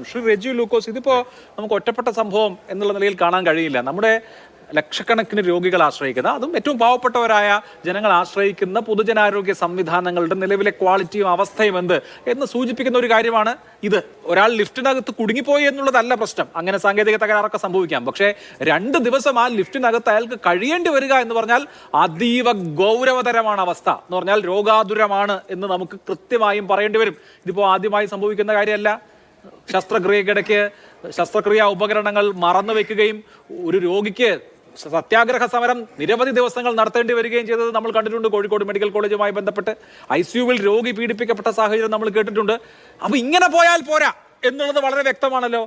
ശ്രീ റെജി ലൂക്കോസ്, ഇതിപ്പോ നമുക്ക് ഒറ്റപ്പെട്ട സംഭവം എന്നുള്ള നിലയിൽ കാണാൻ കഴിയില്ല. നമ്മുടെ ലക്ഷക്കണക്കിന് രോഗികൾ ആശ്രയിക്കുന്ന, അതും ഏറ്റവും പാവപ്പെട്ടവരായ ജനങ്ങൾ ആശ്രയിക്കുന്ന പൊതുജനാരോഗ്യ സംവിധാനങ്ങളുടെ നിലവിലെ ക്വാളിറ്റിയും അവസ്ഥയും എന്ന് സൂചിപ്പിക്കുന്ന ഒരു കാര്യമാണ് ഇത്. ഒരാൾ ലിഫ്റ്റിനകത്ത് കുടുങ്ങിപ്പോയി എന്നുള്ളതല്ല പ്രശ്നം. അങ്ങനെ സാങ്കേതിക തകരാറൊക്കെ സംഭവിക്കാം. പക്ഷേ 2 ദിവസം ആ ലിഫ്റ്റിനകത്ത് അയാൾക്ക് കഴിയേണ്ടി വരിക എന്ന് പറഞ്ഞാൽ അതീവ ഗൗരവതരമാണ് അവസ്ഥ. എന്ന് പറഞ്ഞാൽ രോഗാതുരമാണ് എന്ന് നമുക്ക് കൃത്യമായും പറയേണ്ടി വരും. ഇതിപ്പോ ആദ്യമായി സംഭവിക്കുന്ന കാര്യമല്ല. ശസ്ത്രക്രിയക്കിടയ്ക്ക് ശസ്ത്രക്രിയാ ഉപകരണങ്ങൾ മറന്നു വെക്കുകയും ഒരു രോഗിക്ക് സത്യാഗ്രഹ സമരം നിരവധി ദിവസങ്ങൾ നടത്തേണ്ടി വരികയും ചെയ്തത് നമ്മൾ കണ്ടിട്ടുണ്ട്. കോഴിക്കോട് മെഡിക്കൽ കോളേജുമായി ബന്ധപ്പെട്ട് ICUവിൽ രോഗി പീഡിപ്പിക്കപ്പെട്ട സാഹചര്യം നമ്മൾ കേട്ടിട്ടുണ്ട്. അപ്പൊ ഇങ്ങനെ പോയാൽ പോരാ എന്നുള്ളത് വളരെ വ്യക്തമാണല്ലോ.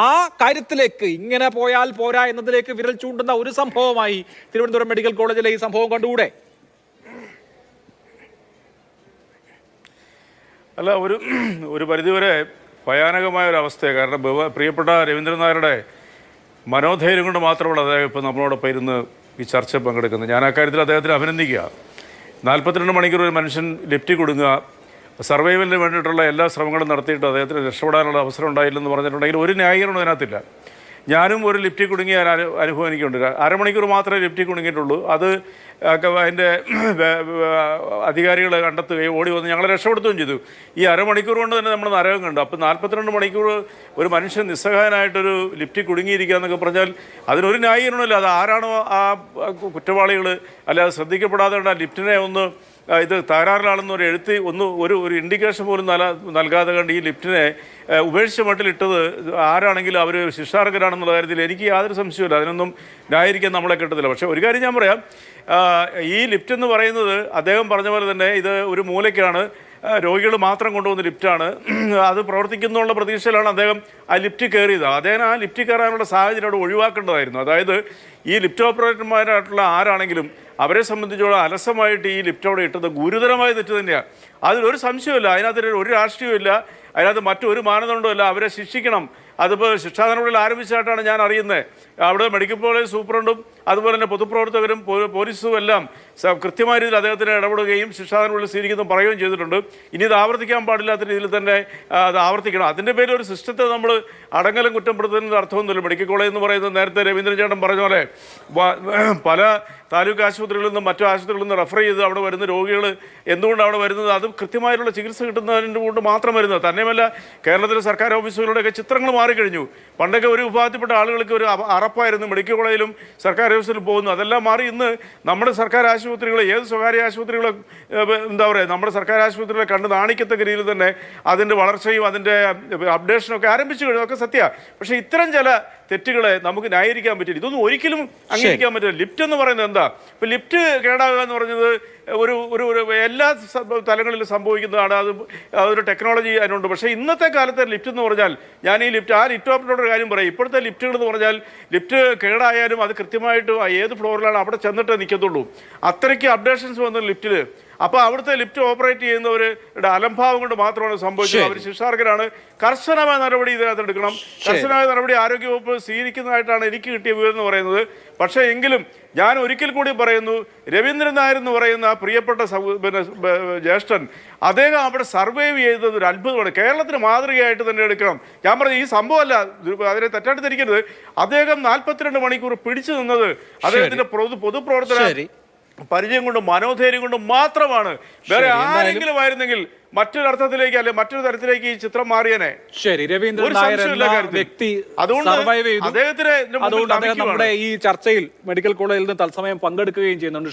ആ കാര്യത്തിലേക്ക് ഇങ്ങനെ പോയാൽ പോരാ എന്നതിലേക്ക് വിരൽ ചൂണ്ടുന്ന ഒരു സംഭവമായി തിരുവനന്തപുരം മെഡിക്കൽ കോളേജിലെ ഈ സംഭവം കണ്ടുകൂടെ? അല്ല, ഒരു പരിധിവരെ ഭയാനകമായ ഒരു അവസ്ഥയാണ്. കാരണം പ്രിയപ്പെട്ട രവീന്ദ്രൻ നായരുടെ മനോധൈര്യം കൊണ്ട് മാത്രമാണ് അദ്ദേഹം ഇപ്പോൾ നമ്മളോടൊപ്പം ഇരുന്ന് ഈ ചർച്ച പങ്കെടുക്കുന്നത്. ഞാൻ ആ കാര്യത്തിൽ അദ്ദേഹത്തിന് അഭിനന്ദിക്കുക. 42 മണിക്കൂർ ഒരു മനുഷ്യൻ ലിഫ്റ്റിൽ കുടുങ്ങുക, സർവൈവലിന് വേണ്ടിയിട്ടുള്ള എല്ലാ ശ്രമങ്ങളും നടത്തിയിട്ട് അദ്ദേഹത്തിന് രക്ഷപ്പെടാനുള്ള അവസരം ഉണ്ടായില്ലെന്ന് പറഞ്ഞിട്ടുണ്ടെങ്കിൽ ഒരു ന്യായീകരണം അതിനകത്തില്ല. ഞാനും ഒരു ലിഫ്റ്റിൽ കുടുങ്ങിയ അനുഭവം എനിക്കുണ്ട്. 1/2 മണിക്കൂർ മാത്രമേ ലിഫ്റ്റിൽ കുടുങ്ങിയിട്ടുള്ളൂ. അത് അതിൻ്റെ അധികാരികളെ കണ്ടെത്തുകയും ഓടി വന്ന് ഞങ്ങളെ രക്ഷപ്പെടുത്തുകയും ചെയ്തു. ഈ 1/2 മണിക്കൂർ കൊണ്ട് തന്നെ നമ്മൾ നരകം കണ്ടു. അപ്പോൾ 42 മണിക്കൂർ ഒരു മനുഷ്യൻ നിസ്സഹായനായിട്ടൊരു ലിഫ്റ്റിൽ കുടുങ്ങിയിരിക്കുക എന്നൊക്കെ പറഞ്ഞാൽ അതിനൊരു ന്യായീകരണമില്ല. അത് ആരാണോ ആ കുറ്റവാളികൾ, അല്ലാതെ ശ്രദ്ധിക്കപ്പെടാതെ ആ ലിഫ്റ്റിനെ ഒന്ന് ഇത് തകരാറിലാണെന്നൊരു എഴുത്തി ഒരു ഇൻഡിക്കേഷൻ പോലും നൽകാതെ കണ്ട് ഈ ലിഫ്റ്റിനെ ഉപേക്ഷിച്ച മട്ടിലിട്ടത് ആരാണെങ്കിലും അവർ ശിക്ഷാർഹരാണെന്നുള്ള കാര്യത്തിൽ എനിക്ക് യാതൊരു സംശയമില്ല. അതിനൊന്നും ന്യായീകരിക്കാൻ നമ്മളെ കിട്ടത്തില്ല. പക്ഷേ ഒരു കാര്യം ഞാൻ പറയാം, ഈ ലിഫ്റ്റ് എന്ന് പറയുന്നത് അദ്ദേഹം പറഞ്ഞ പോലെ തന്നെ ഇത് ഒരു മൂലയ്ക്കാണ്, രോഗികൾ മാത്രം കൊണ്ടുപോകുന്ന ലിഫ്റ്റാണ്. അത് പ്രവർത്തിക്കുന്നുള്ള പ്രതീക്ഷയിലാണ് അദ്ദേഹം ആ ലിഫ്റ്റ് കയറിയത്. അദ്ദേഹം ആ ലിഫ്റ്റ് കയറാനുള്ള സാഹചര്യം അവിടെ ഒഴിവാക്കേണ്ടതായിരുന്നു. അതായത് ഈ ലിഫ്റ്റ് ഓപ്പറേറ്റർമാരായിട്ടുള്ള ആരാണെങ്കിലും അവരെ സംബന്ധിച്ചോളം അലസമായിട്ട് ഈ ലിഫ്റ്റ് അവിടെ ഇട്ടത് ഗുരുതരമായ തെറ്റ് തന്നെയാണ്. അതിലൊരു സംശയമില്ല. അതിനകത്ത് ഒരു രാഷ്ട്രീയവും ഇല്ല, അതിനകത്ത് മറ്റൊരു മാനദണ്ഡമില്ല. അവരെ ശിക്ഷിക്കണം. അതിപ്പോൾ ശിക്ഷാ നടപടികൾ ആരംഭിച്ചതായിട്ടാണ് ഞാൻ അറിയുന്നത്. അവിടെ മെഡിക്കൽ കോളേജ് സൂപ്രണ്ടും അതുപോലെ തന്നെ പൊതുപ്രവർത്തകരും പോലീസും എല്ലാം കൃത്യമായ രീതിയിൽ അദ്ദേഹത്തിന് ഇടപെടുകയും ശിക്ഷാ നടപടികൾ സ്വീകരിക്കുന്നു പറയുകയും ചെയ്തിട്ടുണ്ട്. ഇനി ഇത് ആവർത്തിക്കാൻ പാടില്ലാത്ത രീതിയിൽ തന്നെ അത് ആവർത്തിക്കണം. അതിൻ്റെ പേരിൽ ഒരു സിസ്റ്റത്തെ നമ്മൾ അടങ്കലം കുറ്റപ്പെടുത്തുന്നതിന് അർത്ഥമൊന്നുമില്ല. മെഡിക്കൽ കോളേജ് എന്ന് പറയുന്നത് നേരത്തെ രവീന്ദ്രൻ ചേട്ടൻ പറഞ്ഞ പോലെ പല താലൂക്ക് ആശുപത്രികളിൽ നിന്നും മറ്റു ആശുപത്രികളിൽ നിന്ന് റെഫർ ചെയ്ത് അവിടെ വരുന്ന രോഗികൾ എന്തുകൊണ്ട് അവിടെ വരുന്നത്, അത് കൃത്യമായിട്ടുള്ള ചികിത്സ കിട്ടുന്നതിന് കൊണ്ട് മാത്രം വരുന്നത്. തന്നെയുമല്ല, കേരളത്തിലെ സർക്കാർ ഓഫീസുകളുടെയൊക്കെ ചിത്രങ്ങൾ മാറിക്കഴിഞ്ഞു. പണ്ടൊക്കെ ഒരു വിഭാഗത്തിൽപ്പെട്ട ആളുകൾക്ക് ഒരു അറപ്പായിരുന്നു മെഡിക്കൽ കോളേജിലും സർക്കാർ ഓഫീസിലും പോകുന്നു. അതെല്ലാം മാറി ഇന്ന് നമ്മുടെ സർക്കാർ ആശുപത്രികൾ, ഏത് സ്വകാര്യ ആശുപത്രികളെ എന്താ പറയുക, നമ്മുടെ സർക്കാർ ആശുപത്രികളെ കണ്ട് നാണിക്കത്തക്ക രീതിയിൽ തന്നെ അതിൻ്റെ വളർച്ചയും അതിൻ്റെ അപ്ഡേഷനൊക്കെ ആരംഭിച്ചു കഴിഞ്ഞു. അതൊക്കെ സത്യമാണ്. പക്ഷേ ഇത്തരം ചില തെറ്റുകളെ നമുക്ക് ന്യായീകരിക്കാൻ പറ്റില്ല. ഇതൊന്നും ഒരിക്കലും അംഗീകരിക്കാൻ പറ്റില്ല. ലിഫ്റ്റ് എന്ന് പറയുന്നത് എന്താ? ഇപ്പം ലിഫ്റ്റ് കേടാകുക എന്ന് പറഞ്ഞത് ഒരു എല്ലാ തലങ്ങളിലും സംഭവിക്കുന്നതാണ്. അതൊരു ടെക്നോളജി അതിനുണ്ട്. പക്ഷേ ഇന്നത്തെ കാലത്തെ ലിഫ്റ്റ് എന്ന് പറഞ്ഞാൽ, ഞാൻ ഈ ലിഫ്റ്റ് ഓപ്പറേറ്ററുടെ കാര്യം പറയും. ഇപ്പോഴത്തെ ലിഫ്റ്റുകൾ എന്ന് പറഞ്ഞാൽ ലിഫ്റ്റ് കേടായാലും അത് കൃത്യമായിട്ട് ഏത് ഫ്ലോറിലാണ് അവിടെ ചെന്നിട്ട് നിൽക്കത്തുള്ളൂ. അത്രയ്ക്ക് അപ്ഡേഷൻസ് വന്നു ലിഫ്റ്റിൽ. അപ്പോൾ അവിടുത്തെ ലിഫ്റ്റ് ഓപ്പറേറ്റ് ചെയ്യുന്നവരുടെ അലംഭാവം കൊണ്ട് മാത്രമാണ് സംഭവിച്ചത്. അവർ ശിക്ഷാർഹരാണ്. കർശനമായ നടപടി ഇതിനകത്ത് എടുക്കണം. കർശനമായ നടപടി ആരോഗ്യവകുപ്പ് സ്വീകരിക്കുന്നതായിട്ടാണ് എനിക്ക് കിട്ടിയ വിവരം എന്ന് പറയുന്നത്. പക്ഷേ എങ്കിലും ഞാൻ ഒരിക്കൽ കൂടി പറയുന്നു, രവീന്ദ്രൻ നായർ എന്ന് പറയുന്ന പ്രിയപ്പെട്ട ജ്യേഷ്ഠൻ, അദ്ദേഹം അവിടെ സർവൈവ് ചെയ്തത് ഒരു അത്ഭുതമാണ്. കേരളത്തിന് മാതൃകയായിട്ട് തന്നെ എടുക്കണം. ഞാൻ പറഞ്ഞ ഈ സംഭവമല്ല, അതിനെ തെറ്റായിട്ട് ധരിക്കരുത്. അദ്ദേഹം 42 മണിക്കൂർ പിടിച്ചു നിന്നത് അദ്ദേഹത്തിന്റെ പൊതുപ്രവർത്തന പരിചയം കൊണ്ടും മനോധൈര്യം കൊണ്ടും മാത്രമാണ്. വേറെ ആരെങ്കിലും ആയിരുന്നെങ്കിൽ മറ്റൊരർത്ഥത്തിലേക്ക് അല്ലെ മറ്റൊരു തരത്തിലേക്ക് ഈ ചിത്രം മാറിയനെ. ശരി, രവീന്ദ്രൻ നായർ വ്യക്തി സർവൈവ് ചെയ്തു. അതുകൊണ്ട് അദ്ദേഹം നമ്മുടെ ഈ ചർച്ചയിൽ മെഡിക്കൽ കോളേജിൽ നിന്ന് തത്സമയം പങ്കെടുക്കുകയും ചെയ്യുന്നുണ്ട്.